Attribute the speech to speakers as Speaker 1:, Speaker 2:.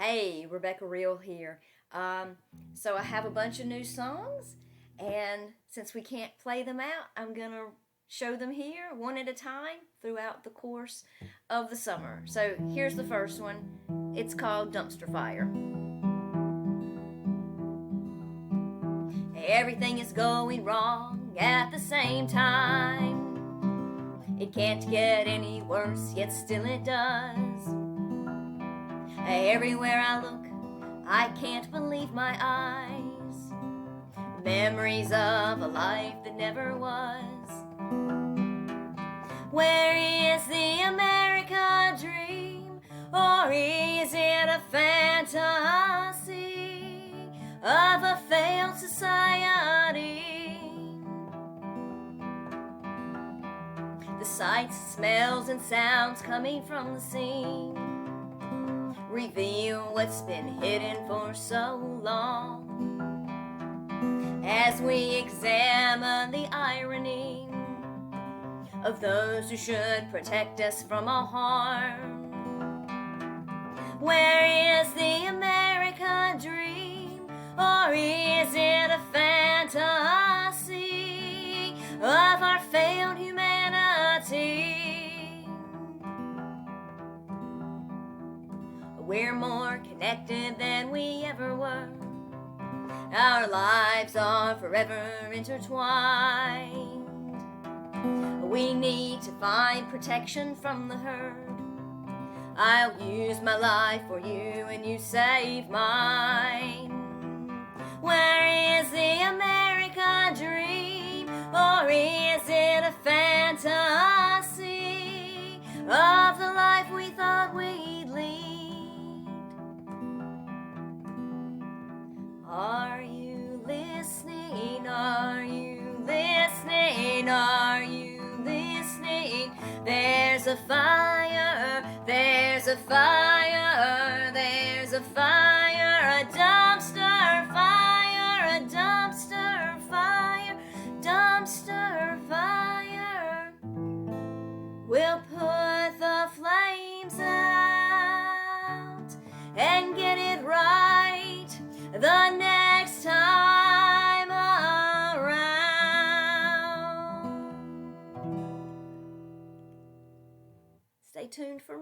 Speaker 1: Hey, Rebecca Real here. So I have a bunch of new songs, and since we can't play them out, I'm gonna show them here one at a time throughout the course of the summer. So here's the first one. It's called Dumpster Fire. Everything is going wrong at the same time. It can't get any worse, yet still it does. Everywhere I look, I can't believe my eyes. Memories of a life that never was. Where is the America dream? Or is it a fantasy of a failed society? The sights, smells, and sounds coming from the scene reveal what's been hidden for so long. As we examine the irony of those who should protect us from all harm. Where is the America dream? Or is it a fantasy of our failed humanity? We're more connected than we ever were. Our lives are forever intertwined. We need to find protection from the herd. I'll use my life for you and you save mine. Where is the America dream? Or is it a fantasy of the life we thought we'd lead? Are you listening? Are you listening? Are you listening? There's a fire, there's a fire, there's a fire, a dumpster fire, a dumpster fire, dumpster fire. We'll put the flames out and get it right the next time around. Stay tuned for